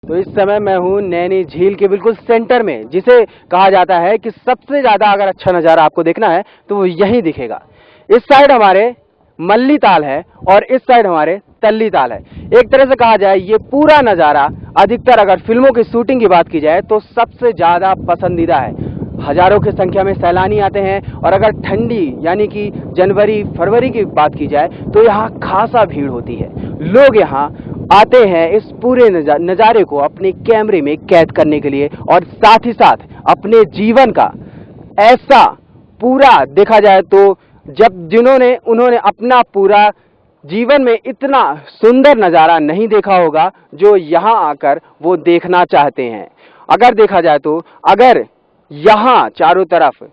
तो इस समय मैं हूँ नैनी झील के बिल्कुल सेंटर में, जिसे कहा जाता है कि सबसे ज्यादा अगर अच्छा नज़ारा आपको देखना है तो वो यहीं दिखेगा। इस साइड हमारे मल्ली ताल है और इस साइड हमारे तल्ली ताल है। एक तरह से कहा जाए ये पूरा नज़ारा अधिकतर अगर फिल्मों की शूटिंग की बात की जाए तो सबसे ज्यादा पसंदीदा है। हजारों की संख्या में सैलानी आते हैं और अगर ठंडी यानी कि जनवरी फरवरी की बात की जाए तो यहाँ खासा भीड़ होती है। लोग यहाँ आते हैं इस पूरे नज़ारे को अपने कैमरे में कैद करने के लिए और साथ ही साथ अपने जीवन का ऐसा पूरा देखा जाए तो उन्होंने अपना पूरा जीवन में इतना सुंदर नज़ारा नहीं देखा होगा जो यहाँ आकर वो देखना चाहते हैं। अगर देखा जाए तो अगर यहाँ चारों तरफ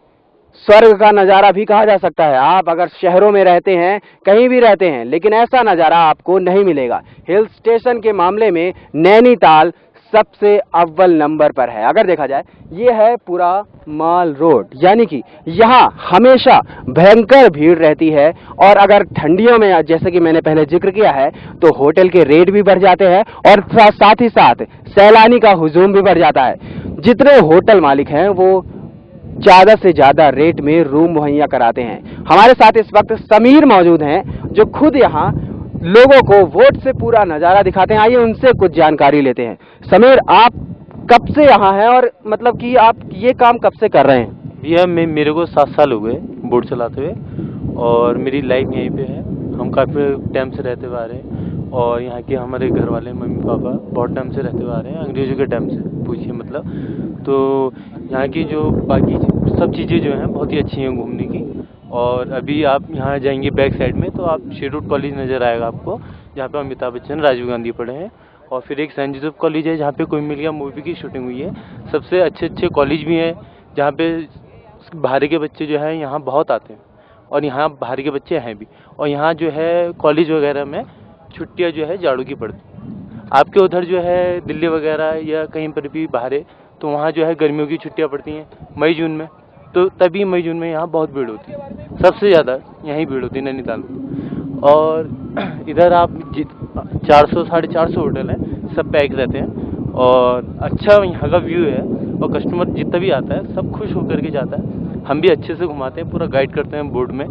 स्वर्ग का नज़ारा भी कहा जा सकता है। आप अगर शहरों में रहते हैं, कहीं भी रहते हैं, लेकिन ऐसा नज़ारा आपको नहीं मिलेगा। हिल स्टेशन के मामले में नैनीताल सबसे अव्वल नंबर पर है। अगर देखा जाए ये है पूरा माल रोड, यानी कि यहाँ हमेशा भयंकर भीड़ रहती है और अगर ठंडियों में जैसे कि मैंने पहले जिक्र किया है तो होटल के रेट भी बढ़ जाते हैं और साथ ही साथ सैलानी का हुजूम भी बढ़ जाता है। जितने होटल मालिक हैं वो ज्यादा से ज्यादा रेट में रूम मुहैया कराते हैं। हमारे साथ इस वक्त समीर मौजूद हैं जो खुद यहाँ लोगों को वोट से पूरा नज़ारा दिखाते हैं। आइए उनसे कुछ जानकारी लेते हैं। समीर, आप कब से यहाँ हैं और मतलब कि आप ये काम कब से कर रहे हैं? भैया मेरे को 7 साल हो गए बोट चलाते हुए और मेरी लाइफ यहीं पे है। हम काफ़ी टाइम से रहते हुए आ रहे हैं और यहाँ के हमारे घर वाले मम्मी पापा बहुत टाइम से रहते हुए आ रहे हैं, अंग्रेज़ों के टाइम से पूछिए मतलब। तो यहाँ की जो बाकी सब चीज़ें जो हैं बहुत ही अच्छी हैं घूमने की। और अभी आप यहाँ जाएंगे बैक साइड में तो आप शेरवुड कॉलेज नज़र आएगा आपको, जहाँ पे अमिताभ बच्चन, राजीव गांधी पढ़े हैं। और फिर एक सेंट जोसेफ कॉलेज है जहाँ पे कोई मिल गया मूवी की शूटिंग हुई है। सबसे अच्छे कॉलेज भी हैं जहाँ पे बाहर के बच्चे जो हैं यहाँ बहुत आते हैं और यहाँ बाहर के बच्चे हैं भी। और यहाँ जो है कॉलेज वगैरह में छुट्टियाँ जो है जाड़ों की पड़ती। आपके उधर जो है दिल्ली वगैरह या कहीं पर भी बाहर है तो वहाँ जो है गर्मियों की छुट्टियाँ पड़ती हैं मई जून में, तो तभी मई जून में यहाँ बहुत भीड़ होती है। सबसे ज़्यादा यहीं भीड़ होती है नैनीताल में। और इधर आप 400 450 होटल हैं, सब पैक रहते हैं और अच्छा यहाँ का व्यू है और कस्टमर जितना भी आता है सब खुश होकर के जाता है। हम भी अच्छे से घुमाते हैं, पूरा गाइड करते हैं बोर्ड में।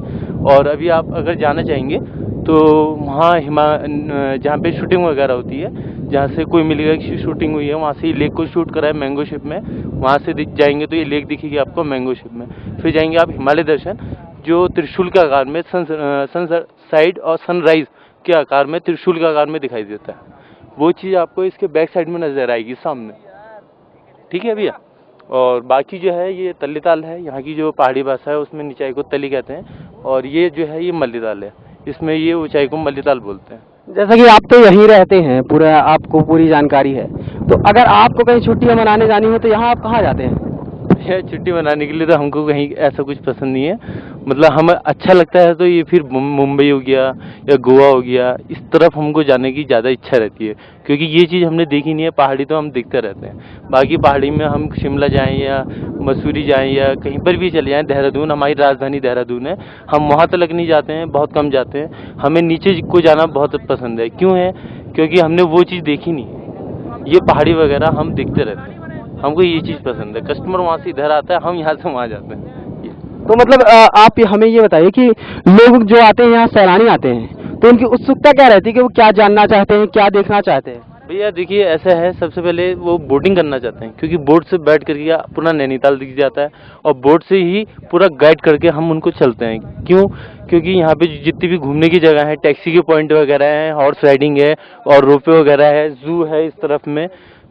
और अभी आप अगर जाना चाहेंगे तो वहाँ जहाँ पे शूटिंग वगैरह होती है, जहाँ से कोई मिलेगा कि शूटिंग हुई है, वहाँ से ये लेक को शूट करा है मैंगो शिप में। वहाँ से जाएंगे तो ये लेक दिखेगी आपको मैंगो शिप में। फिर जाएंगे आप हिमालय दर्शन, जो त्रिशूल के आकार में सनसाइड और सनराइज के आकार में त्रिशूल के आकार में दिखाई देता है। वो चीज़ आपको इसके बैक साइड में नज़र आएगी सामने। ठीक है भैया। और बाकी जो है ये तल्ली ताल है, यहाँ की जो पहाड़ी भाषा है उसमें ऊंचाई को तली कहते हैं। और ये जो है ये मल्ली ताल है, इसमें ये ऊंचाई को मल्ली ताल बोलते हैं। जैसा कि आप तो यहीं रहते हैं, पूरा आपको पूरी जानकारी है, तो अगर आपको कहीं छुट्टियां मनाने जानी हो तो यहाँ आप कहाँ जाते हैं? छुट्टी मनाने के लिए तो हमको कहीं ऐसा कुछ पसंद नहीं है। मतलब हमें अच्छा लगता है तो ये फिर मुंबई हो गया या गोवा हो गया, इस तरफ हमको जाने की ज़्यादा इच्छा रहती है क्योंकि ये चीज़ हमने देखी नहीं है। पहाड़ी तो हम देखते रहते हैं, बाकी पहाड़ी में हम शिमला जाएं या मसूरी जाएं या कहीं पर भी चले जाएं, देहरादून हमारी राजधानी देहरादून है, हम वहाँ तक नहीं जाते हैं, बहुत कम जाते हैं। हमें नीचे को जाना बहुत पसंद है। क्यों है? क्योंकि हमने वो चीज़ देखी नहीं है। ये पहाड़ी वगैरह हम देखते रहते हैं, हमको ये चीज़ पसंद है। कस्टमर वहाँ से इधर आता है, हम यहाँ से वहाँ जाते हैं। तो मतलब आप हमें ये बताइए कि लोग जो आते हैं यहाँ सैलानी आते हैं तो उनकी उत्सुकता क्या रहती है कि वो क्या जानना चाहते हैं, क्या देखना चाहते हैं? भैया देखिए ऐसा है, सबसे पहले वो बोटिंग करना चाहते हैं क्योंकि बोट से बैठ करके पूरा नैनीताल दिख जाता है और बोट से ही पूरा गाइड करके हम उनको चलते हैं। क्यों? क्योंकि यहाँ पे जितनी भी घूमने की जगह है, टैक्सी के पॉइंट वगैरह हैं, हॉर्स राइडिंग है और रोपवे वगैरह है, जू है इस तरफ में,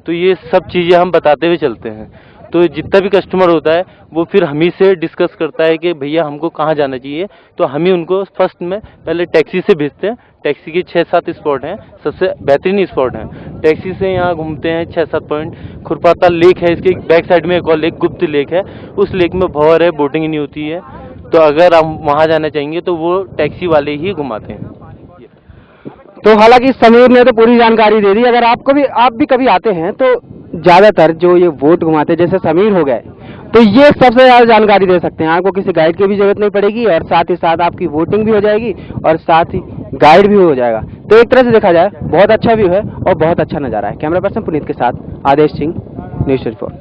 तो ये सब चीज़ें हम बताते हुए चलते हैं। तो जितना भी कस्टमर होता है वो फिर हम ही से डिस्कस करता है कि भैया हमको कहाँ जाना चाहिए, तो हम ही उनको फर्स्ट में पहले टैक्सी से भेजते हैं। टैक्सी के 6-7 स्पॉट हैं, सबसे बेहतरीन स्पॉट हैं। टैक्सी से यहाँ घूमते हैं 6-7 पॉइंट। खुरपाता लेक है, इसके बैक साइड में एक और लेक गुप्त लेक है, उस लेक में भंवर है, बोटिंग नहीं होती है। तो अगर हम वहाँ जाना चाहेंगे तो वो टैक्सी वाले ही घुमाते हैं। तो हालांकि समीर ने तो पूरी जानकारी दे दी। अगर आप भी कभी आते हैं तो ज्यादातर जो ये वोट घुमाते जैसे समीर हो गए तो ये सबसे ज्यादा जानकारी दे सकते हैं। आपको किसी गाइड की भी जरूरत नहीं पड़ेगी और साथ ही साथ आपकी वोटिंग भी हो जाएगी और साथ ही गाइड भी हो जाएगा। तो एक तरह से देखा जाए बहुत अच्छा व्यू है और बहुत अच्छा नज़ारा है। कैमरा पर्सन पुनीत के साथ आदेश सिंह, न्यूज़ 24।